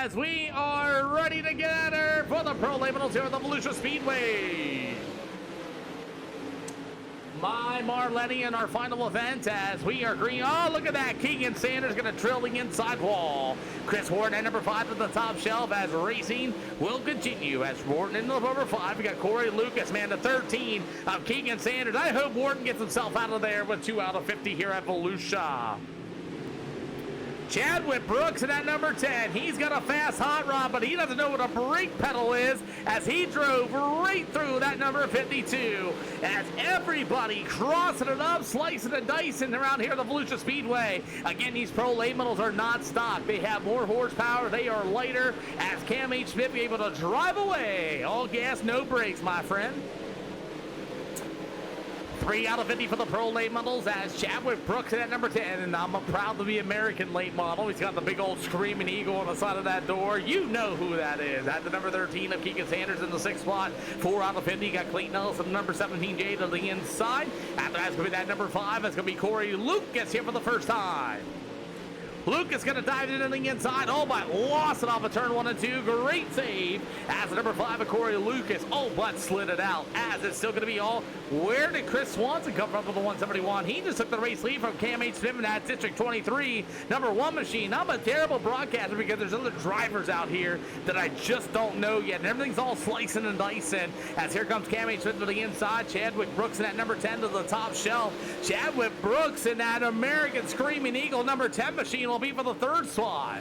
as we are ready to get at her for the Pro Labels here at the Volusia Speedway. My Marleni in our final event as we are green. Oh, look at that. Keegan Sanders going to drill the inside wall. Chris Warden at number 5 at the top shelf as racing will continue. As Warden in the number 5, we got Corey Lucas, man, the 13 of Keegan Sanders. I hope Warden gets himself out of there with 2 out of 50 here at Volusia. Chadwick Brooks in at number 10. He's got a fast hot rod, but he doesn't know what a brake pedal is as he drove right through that number 52. As everybody crossing it up, slicing and dicing around here at the Volusia Speedway. Again, these Pro Late Models are not stock. They have more horsepower. They are lighter as Cam H. Smith be able to drive away. All gas, no brakes, my friend. 3 out of 50 for the Pro Late Models as Chadwick Brooks at number 10. And I'm proud to be American Late Model. He's got the big old screaming eagle on the side of that door. You know who that is. At the number 13 of Keegan Sanders in the 6th spot. 4 out of 50. You got Clayton Ellison, number 17, Jay to the inside. After that's going to be that number 5. That's going to be Corey Lucas here for the first time. Lucas going to dive in on the inside. Oh, but lost it off of turn 1 and 2. Great save as the number 5 of Corey Lucas. Oh, but slid it out as it's still going to be all. Where did Chris Swanson come from with the 171? He just took the race lead from Cam H. Smith in that District 23, number 1 machine. I'm a terrible broadcaster because there's other drivers out here that I just don't know yet. And everything's all slicing and dicing as here comes Cam H. Smith to the inside. Chadwick Brooks in that number 10 to the top shelf. Chadwick Brooks in that American Screaming Eagle number 10 machine will be for the 3rd slot.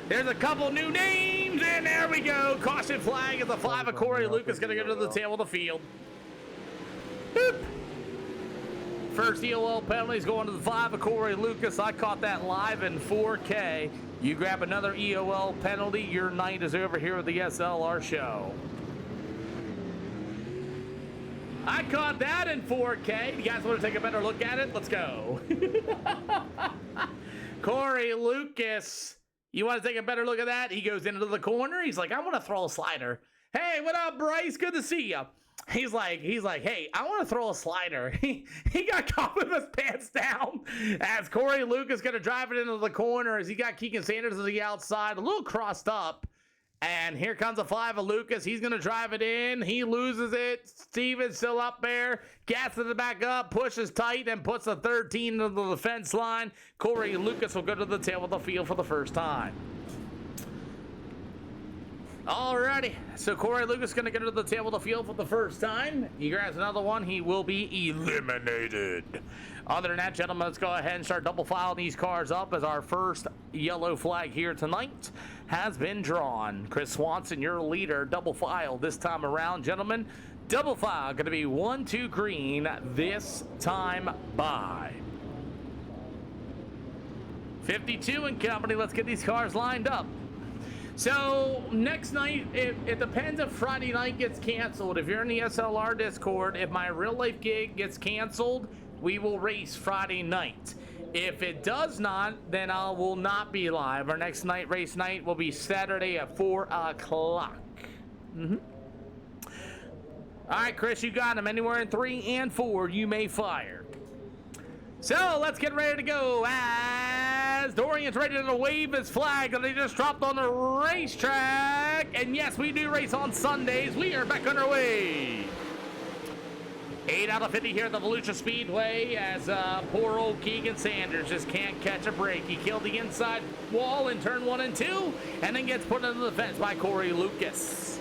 There's a couple new names, and there we go. Caution flag at the 5 of Corey Lucas going to go to the tail of the field. Boop. First EOL penalties going to the 5 of Corey Lucas. I caught that live in 4K. You grab another EOL penalty, your night is over here at the SLR show. I caught that in 4K. You guys want to take a better look at it? Let's go. Corey Lucas, you want to take a better look at that? He goes into the corner. He's like, I want to throw a slider. Hey, what up, Bryce? Good to see you. He's like, hey, I want to throw a slider. He got caught with his pants down as Corey Lucas going to drive it into the corner as he got Keegan Sanders to the outside, a little crossed up. And here comes a 5 of Lucas. He's going to drive it in. He loses it. Steven's still up there. Gasses it back up, pushes tight, and puts the 13 to the defense line. Corey Lucas will go to the tail of the field for the first time. Alrighty, so Corey Lucas is going to go to the tail of the field for the first time. He grabs another one, he will be eliminated. Other than that, gentlemen, let's go ahead and start double filing these cars up as our first yellow flag here tonight has been drawn. Chris Swanson, your leader, double file this time around, gentlemen. Double file, going to be 1-2 green this time by 52 and company. Let's get these cars lined up. So next night, it depends if Friday night gets canceled. If you're in the SLR Discord, if my real life gig gets canceled, we will race Friday night. If it does not, then I will not be live. Our next night, race night, will be Saturday at 4 o'clock. All right, Chris, you got him. Anywhere in 3 and 4, you may fire. So let's get ready to go as Dorian's ready to wave his flag that he just dropped on the racetrack. And yes, we do race on Sundays. We are back underway. 8 out of 50 here at the Volusia Speedway as poor old Keegan Sanders just can't catch a break. He killed the inside wall in turn 1 and 2 and then gets put into the fence by Corey Lucas.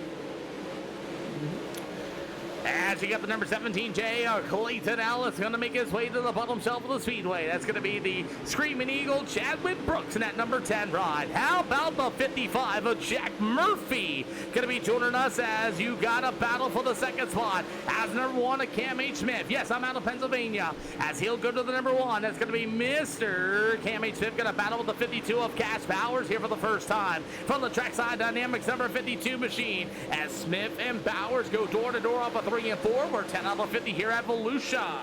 As you got the number 17, Clayton Ellis going to make his way to the bottom shelf of the Speedway. That's going to be the Screaming Eagle, Chadwick Brooks in that number 10 ride. How about the 55 of Jack Murphy? Going to be joining us as you got a battle for the 2nd spot. As number 1 of Cam H. Smith. Yes, I'm out of Pennsylvania. As he'll go to the number 1. That's going to be Mr. Cam H. Smith. Going to battle with the 52 of Cash Bowers here for the first time. From the Trackside Dynamics number 52 machine. As Smith and Bowers go door to door off a 3 and 4. We're 10 out of 50 here at Volusia.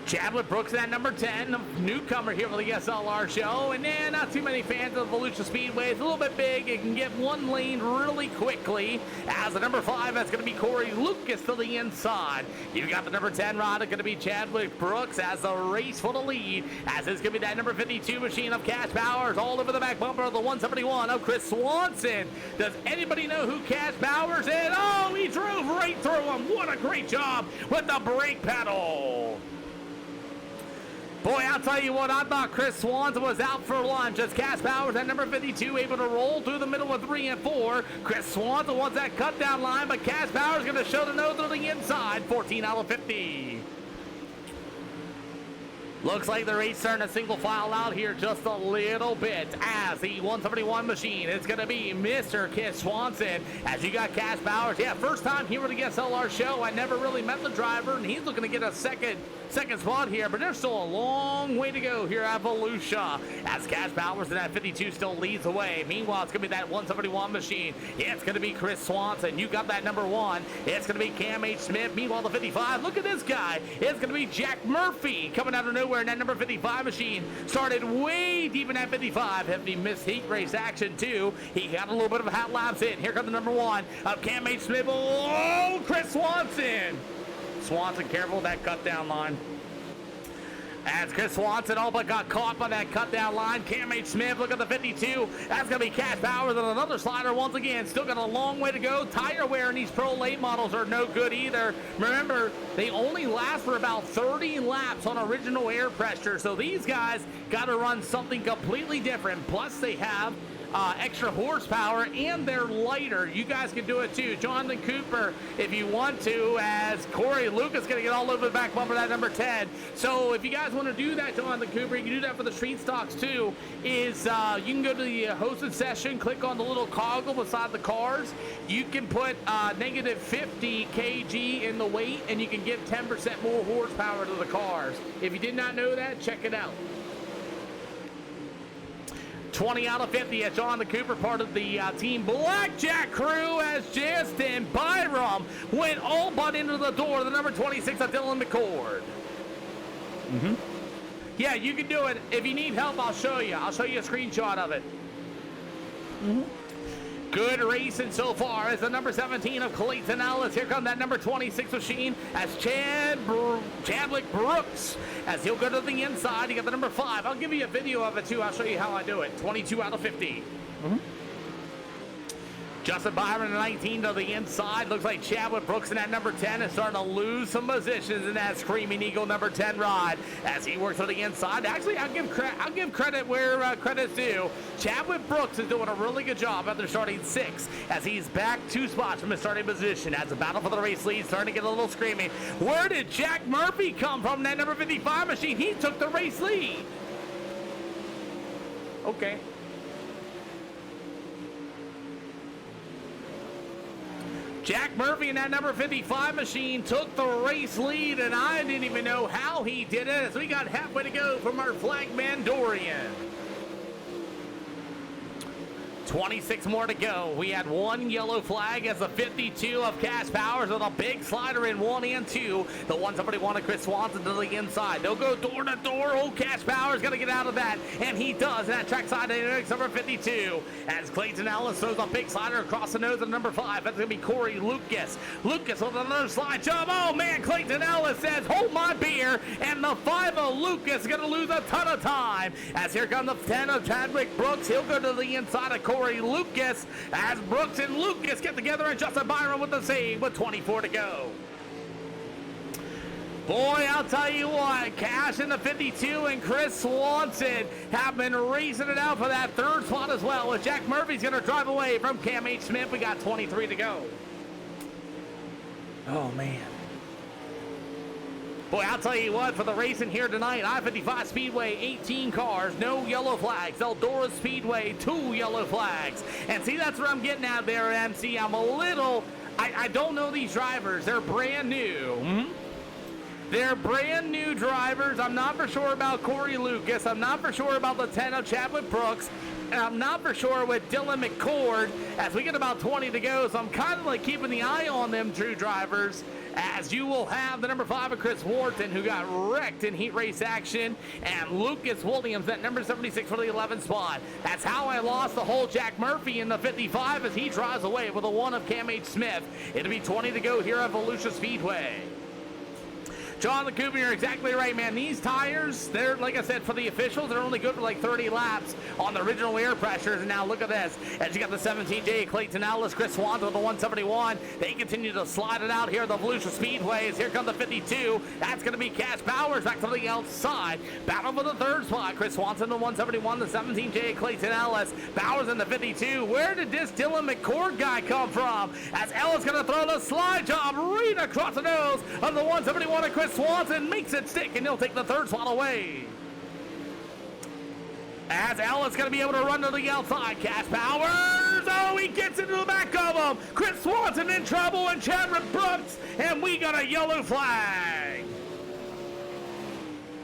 Chadwick Brooks at number 10, newcomer here for the SLR show. And then not too many fans of the Volusia Speedway. It's a little bit big. It can get one lane really quickly. As the number 5, that's going to be Corey Lucas to the inside. You got the number 10 rod. It's going to be Chadwick Brooks as the race for the lead. As it's going to be that number 52 machine of Cash Bowers all over the back bumper of the 171 of Chris Swanson. Does anybody know who Cash Bowers is? Oh, he drove right through him. What a great job with the brake pedal. Boy, I'll tell you what, I thought Chris Swanson was out for lunch as Cash Bowers at number 52 able to roll through the middle of 3 and 4. Chris Swanson wants that cut down line, but Cash Bowers going to show the nose to the inside, 14 out of 50. Looks like the race starting to single file out here just a little bit as the 171 machine. It's going to be Mr. Chris Swanson as you got Cash Bowers. Yeah, first time here with the SLR show. I never really met the driver, and he's looking to get a second spot here, but there's still a long way to go here at Volusia as Cash Bowers in that 52 still leads the way. Meanwhile, it's going to be that 171 machine. It's going to be Chris Swanson. You got that number 1. It's going to be Cam H. Smith. Meanwhile, the 55. Look at this guy. It's going to be Jack Murphy coming out of nowhere in that number 55 machine. Started way deep in that 55. Heavy missed heat race action, too. He got a little bit of a hot laps in. Here comes the number 1 of Cam H. Smith. Oh, Chris Swanson. Swanson, careful with that cut down line. As Chris Swanson all but got caught by that cut down line. Cam H. Smith, look at the 52. That's going to be Cash Bowers and another slider once again. Still got a long way to go. Tire wear in these pro late models are no good either. Remember, they only last for about 30 laps on original air pressure. So these guys got to run something completely different. Plus they have extra horsepower and they're lighter. You guys can do it too. Jonathan Cooper, if you want to, as Corey Lucas going to get all over the back bumper that number 10. So if you guys want to do that, Jonathan Cooper, you can do that for the street stocks too. Is you can go to the hosted session, click on the little coggle beside the cars. You can put negative 50 kg in the weight and you can give 10% more horsepower to the cars. If you did not know that, check it out. 20 out of 50 as John the Cooper, part of the Team Blackjack crew, as Justin Byram went all but into the door. The number 26 of Dylan McCord. Yeah, you can do it. If you need help, I'll show you. I'll show you a screenshot of it. Good racing so far as the number 17 of Clayton Ellis. Here comes that number 26 machine as Chadwick Brooks as he'll go to the inside. You got the number 5. I'll give you a video of it too. I'll show you how I do it. 22 out of 50. Justin Byron, 19 to the inside. Looks like Chadwick Brooks in that number 10 is starting to lose some positions in that Screaming Eagle number 10 ride as he works to the inside. Actually, I'll give credit where credit's due. Chadwick Brooks is doing a really good job after starting 6 as he's back 2 spots from his starting position as the battle for the race lead starting to get a little screaming. Where did Jack Murphy come from? That number 55 machine. He took the race lead. Okay. Jack Murphy in that number 55 machine took the race lead, and I didn't even know how he did it as we got halfway to go from our flagman Dorian. 26 more to go. We had 1 yellow flag as the 52 of Cash Bowers with a big slider in 1 and 2. The 171 of Chris Swanson to the inside. They'll go door to door. Oh, Cash Bowers going to get out of that, and he does. And that trackside index number 52 as Clayton Ellis throws a big slider across the nose of number 5. That's going to be Corey Lucas. Lucas with another slide jump. Oh, man, Clayton Ellis says, hold my beer, and the 5 of Lucas is going to lose a ton of time as here comes the 10 of Chadwick Brooks. He'll go to the inside of Corey Lucas as Brooks and Lucas get together, and Justin Byron with the save with 24 to go. Boy, I'll tell you what, Cash in the 52 and Chris Swanson have been racing it out for that 3rd spot as well, as Jack Murphy's going to drive away from Cam H. Smith. We got 23 to go. Oh, man. Boy, I'll tell you what, for the racing here tonight, I-55 Speedway, 18 cars, no yellow flags. Eldora Speedway, 2 yellow flags. And see, that's what I'm getting out there, MC. I don't know these drivers. They're brand new. They're brand new drivers. I'm not for sure about Corey Lucas. I'm not for sure about the 10 of Chadwick Brooks. And I'm not for sure with Dylan McCord as we get about 20 to go. So I'm kind of like keeping the eye on them two drivers as you will have the number 5 of Chris Wharton, who got wrecked in heat race action, and Lucas Williams at number 76 for the 11th spot. That's how I lost the whole Jack Murphy in the 55 as he drives away with a 1 of Cam H. Smith. It'll be 20 to go here at Volusia Speedway. John LeCoupe, you're exactly right, man. These tires, they're, like I said, for the officials, they're only good for like 30 laps on the original air pressures. And now look at this. As you got the 17J Clayton Ellis, Chris Swanson with the 171. They continue to slide it out here at the Volusia Speedway. Here comes the 52. That's going to be Cash Powers back to the outside. Battle for the 3rd spot. Chris Swanson, the 171, the 17J Clayton Ellis. Bowers in the 52. Where did this Dylan McCord guy come from? As Ellis going to throw the slide job right across the nose of the 171 of Chris Swanson, makes it stick, and he'll take the 3rd spot away. As Ellis going to be able to run to the outside. Cash Powers, oh, he gets into the back of him. Chris Swanson in trouble, and Chadwick Brooks, and we got a yellow flag.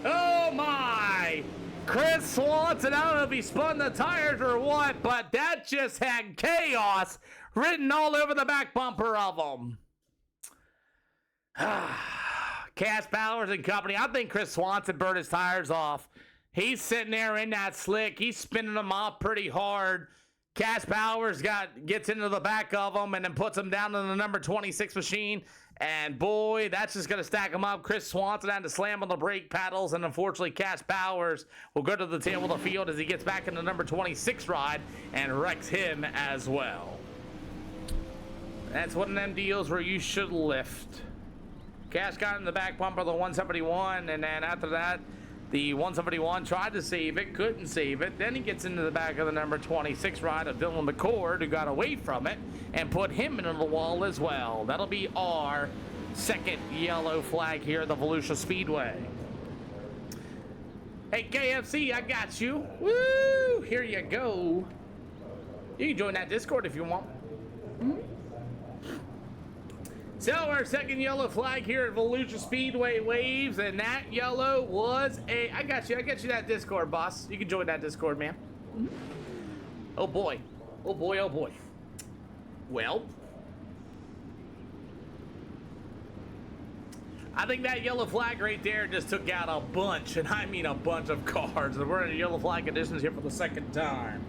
Oh my. Chris Swanson, I don't know if he spun the tires or what, but that just had chaos written all over the back bumper of him. Cash Powers and company. I think Chris Swanson burned his tires off. He's sitting there in that slick. He's spinning them off pretty hard. Cash Powers gets into the back of them and then puts them down in the number 26 machine. And boy, that's just going to stack him up. Chris Swanson had to slam on the brake paddles, and unfortunately Cash Powers will go to the tail of the field as he gets back in the number 26 ride and wrecks him as well. That's one of them deals where you should lift. Cash got in the back bumper of the 171, and then after that, the 171 tried to save it, couldn't save it. Then he gets into the back of the number 26 ride of Dylan McCord, who got away from it and put him into the wall as well. That'll be our 2nd yellow flag here at the Volusia Speedway. Hey, KFC, I got you. Woo! Here you go. You can join that Discord if you want. So our 2nd yellow flag here at Volusia Speedway waves, and that yellow was a... I got you that Discord, boss. You can join that Discord, man. Oh boy. Oh boy, oh boy. Well, I think that yellow flag right there just took out a bunch, and I mean a bunch of cars. We're in yellow flag conditions here for the 2nd time.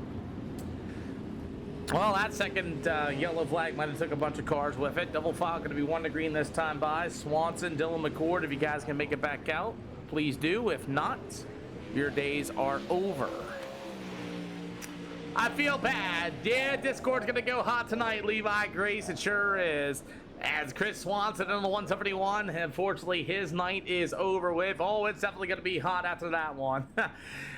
Well, that 2nd yellow flag might have took a bunch of cars with it. Double file going to be 1 to green this time by Swanson, Dylan McCord. If you guys can make it back out, please do. If not, your days are over. I feel bad. Yeah, Discord's going to go hot tonight, Levi Grace. It sure is. As Chris Swanson on the 171, unfortunately, his night is over with. Oh, it's definitely going to be hot after that one.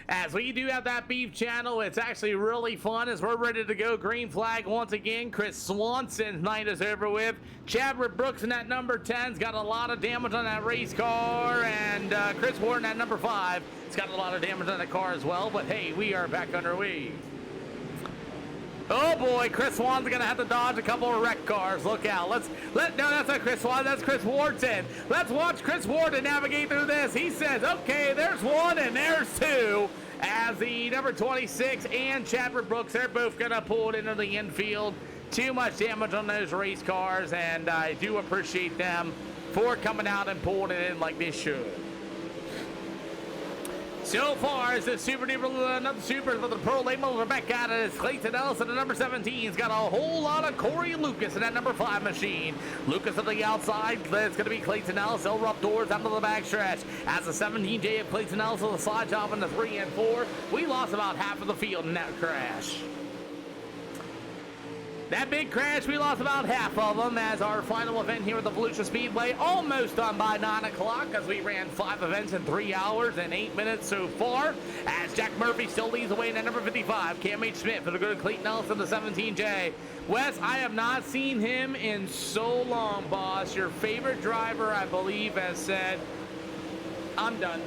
As we do have that beef channel, it's actually really fun as we're ready to go. Green flag once again. Chris Swanson's night is over with. Chadwick Brooks in that number 10's got a lot of damage on that race car. And Chris Wharton at number 5 has got a lot of damage on the car as well. But hey, we are back underway. Oh boy, Chris Swanson's gonna have to dodge a couple of wreck cars. Look out. No, that's not Chris Swanson, that's Chris Wharton. Let's watch Chris Wharton navigate through this. He says, okay, there's 1 and there's 2. As the number 26 and Chadwick Brooks, they're both gonna pull it into the infield. Too much damage on those race cars, and I do appreciate them for coming out and pulling it in like they should. So far, as the Super Duper, another Super for the Pro Label, we're back at it. It's Clayton Ellis at the number 17. He's got a whole lot of Corey Lucas in that number 5 machine. Lucas on the outside. It's going to be Clayton Ellis. They'll rub doors out of the back stretch. As the 17J of Clayton Ellis on the slide job in the 3 and 4. We lost about half of the field in that crash. That big crash, we lost about half of them as our final event here at the Volusia Speedway. Almost done by 9 o'clock as we ran 5 events in 3 hours and 8 minutes so far. As Jack Murphy still leads away in at number 55. Cam H. Smith will go to Clayton Ellis in the 17J. Wes, I have not seen him in so long, boss. Your favorite driver, I believe, has said, I'm done.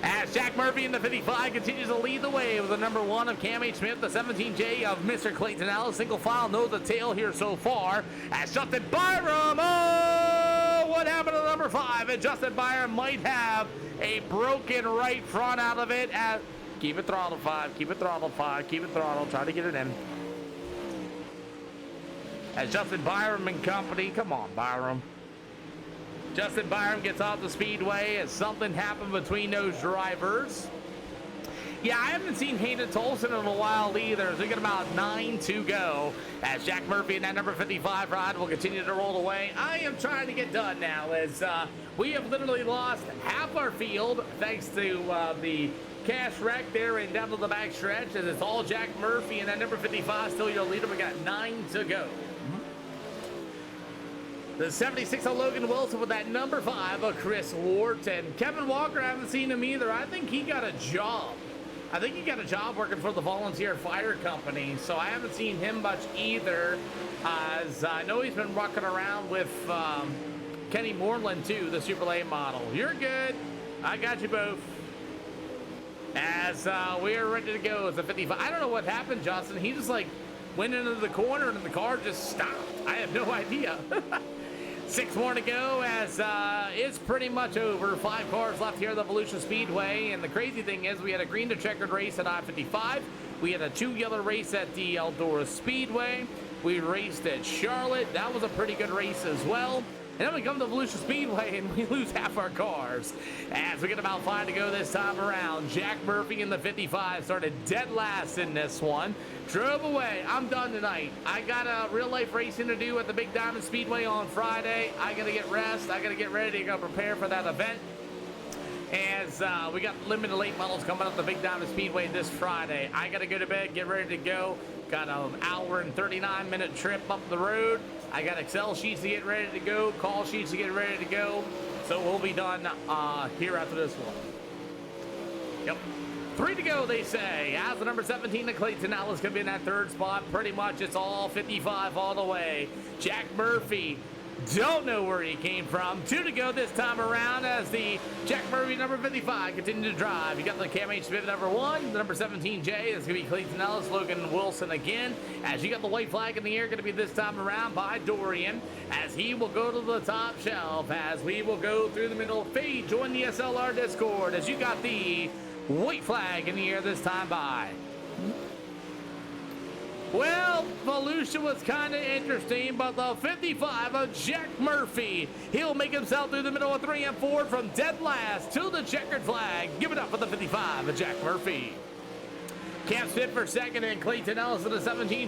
As Jack Murphy in the 55 continues to lead the way with the number 1 of Cam H. Smith, the 17J of Mr. Clayton Ellis. Single file, knows the tail here so far. As Justin Byram, oh, what happened to the number 5? And Justin Byram might have a broken right front out of it. Keep it throttle, 5, keep it throttle, 5, keep it throttle, try to get it in. as Justin Byram and company, come on, Byram. Justin Byram gets off the speedway as something happened between those drivers. Yeah, I haven't seen Hayden Tolson in a while either. So we got about 9 to go as Jack Murphy and that number 55 ride will continue to roll away. I am trying to get done now as we have literally lost half our field thanks to the cash wreck there and down to the back stretch as it's all Jack Murphy and that number 55 still your leader. We got 9 to go. The 76 of Logan Wilson with that number 5 of Chris Wart. And Kevin Walker, I haven't seen him either. I think he got a job. I think he got a job working for the Volunteer Fire Company, so I haven't seen him much either, as I know he's been rocking around with Kenny Moreland too, the Super Late model. You're good. I got you both. As we are ready to go as a 55. I don't know what happened, Justin. He just like went into the corner and the car just stopped. I have no idea. 6 more to go as it's pretty much over. 5 cars left here at the Volusia Speedway. And the crazy thing is we had a green to checkered race at I-55. We had a 2 yellow race at the Eldora Speedway. We raced at Charlotte. That was a pretty good race as well. And then we come to Volusia Speedway and we lose half our cars. As we get about 5 to go this time around, Jack Murphy in the 55 started dead last in this one. Drove away. I'm done tonight. I got a real life racing to do at the Big Diamond Speedway on Friday. I got to get rest. I got to get ready to go prepare for that event. As we got limited late models coming up the Big Diamond Speedway this Friday. I got to go to bed, get ready to go. Got an hour and 39-minute trip up the road. I got Excel sheets to get ready to go, call sheets to get ready to go. So we'll be done here after this one. Yep. 3 to go, they say. As the number 17 of Clayton Ellis could be in that 3rd spot. Pretty much it's all 55 all the way. Jack Murphy, don't know where he came from. 2 to go this time around as the Jack Murphy number 55 continue to drive. You got the Cam H Smith number 1, the number 17J. That's going to be Clayton Ellis, Logan Wilson again. As you got the white flag in the air, going to be this time around by Dorian. As he will go to the top shelf. As we will go through the middle. Fade, join the SLR Discord. As you got the white flag in the air this time by. Well, Volusia was kind of interesting, but the 55 of Jack Murphy, he'll make himself through the middle of 3 and 4 from dead last to the checkered flag. Give it up for the 55 of Jack Murphy. Cam Smith for 2nd and Clayton Ellis in the 17.